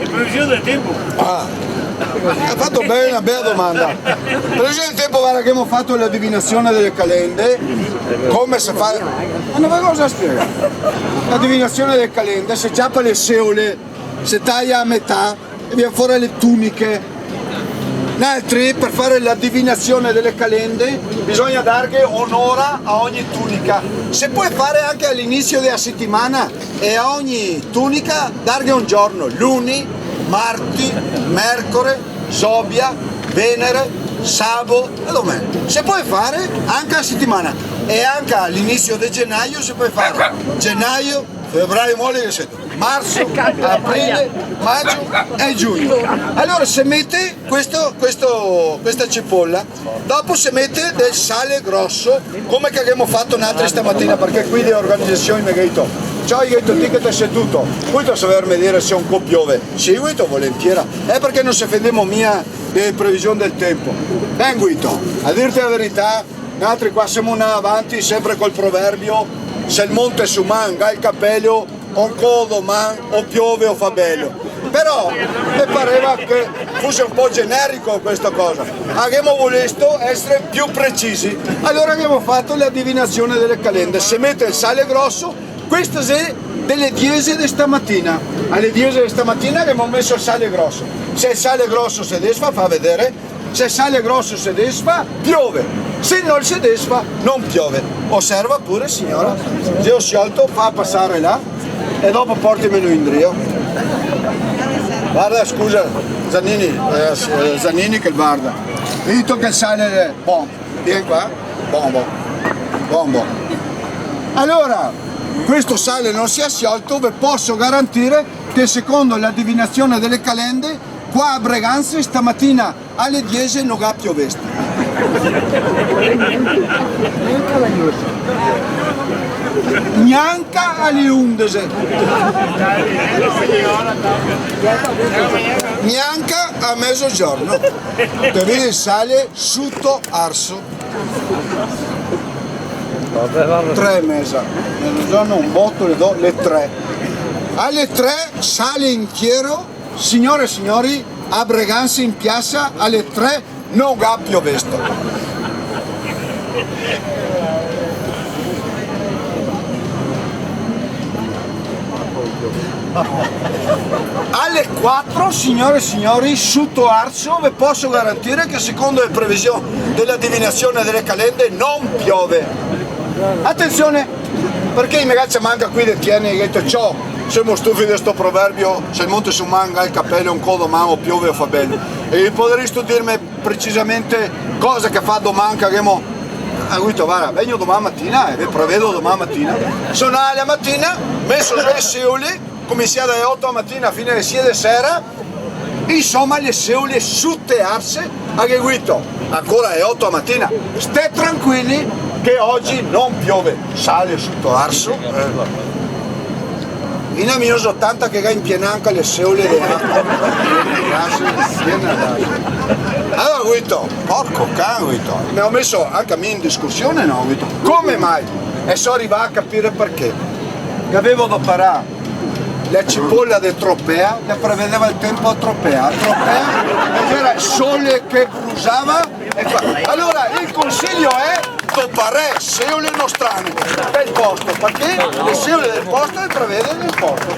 E previsione del tempo? Ah, ha fatto bene, una bella domanda. Previsione del tempo, guarda che abbiamo fatto la divinazione delle calende, come si fa... Ma non cosa spiega? La divinazione delle calende, si ciappa le seole, si taglia a metà e viene fuori le tuniche. Altri, per fare la divinazione delle calende bisogna dare onora a ogni tunica. Si può fare anche all'inizio della settimana e a ogni tunica dare un giorno, luni, martedì, mercoledì, sobia, venere, sabato e domenica. Si può fare anche a settimana e anche all'inizio di gennaio si può fare gennaio, febbraio, marzo, aprile, maggio e giugno. Allora si mette questa cipolla, dopo si mette del sale grosso, come che abbiamo fatto un'altra stamattina, perché qui le organizzazioni mi hanno detto ciao, io ti che sei seduto, poi ti sapermi dire se un po' piove. Sì, guito, volentieri, è perché non si fediamo mia delle previsioni del tempo. Ben guito, a dirti la verità, noi qua siamo avanti sempre col proverbio, se il monte su manga il capello, o un codo man, o piove o fa bello. Però mi pareva che fosse un po' generico questa cosa. Abbiamo voluto essere più precisi. Allora abbiamo fatto la divinazione delle calende. Si mette il sale grosso, questo è delle 10 di stamattina. Alle 10 di stamattina abbiamo messo il sale grosso. Se il sale grosso si desfa, fa vedere. Se il sale grosso si desfa, piove. Se non si desfa, non piove. Osserva pure, signora. Io ho sciolto, fa passare là e dopo portimelo in drio. Guarda, scusa, Zanini che guarda. Dito che il sale è buon. Vieni qua. Buon. Allora, questo sale non si è sciolto, vi posso garantire che secondo la divinazione delle calende qua a Breganze stamattina alle 10 non ha piovesta. Neanche alle 11. Neanche a mezzogiorno. Che vedi il sale sotto arso. 3 mesi. Mezzogiorno un botto le do le 3. Alle 3 sale in chiaro. Signore e signori, a Breganze in piazza alle 3 non ha piovesta. Alle 4, signore e signori, sotto Arso vi posso garantire che secondo le previsioni della divinazione delle calende non piove. Attenzione, perché in ragazzi manca qui del tieni e detto ciò. Siamo stufi di questo proverbio, se il monte su manga il capello un codo mano piove o fa bello. E potresti dirmi precisamente cosa che fa domani che abbiamo avuto, guarda, vengo domani mattina e vi prevedo domani mattina. Sono alla mattina, messo sulle seule, come sia dalle 8 la mattina fino alle 6 di sera, insomma le seule sottearse, a che guito, ancora alle 8 la mattina, state tranquilli che oggi non piove, sale sotto arso. In mio 80 che in piena anche le seule di acqua. Allora Guito, porco cane Guito, mi ho messo anche a me in discussione, no Guito? Come mai? E sono arrivato a capire perché. Che avevo da parare la cipolla di Tropea, che prevedeva il tempo a Tropea. Era il sole che bruciava. Allora il consiglio è toppare seule nostrane del posto, perché le seule del posto le prevede nel posto.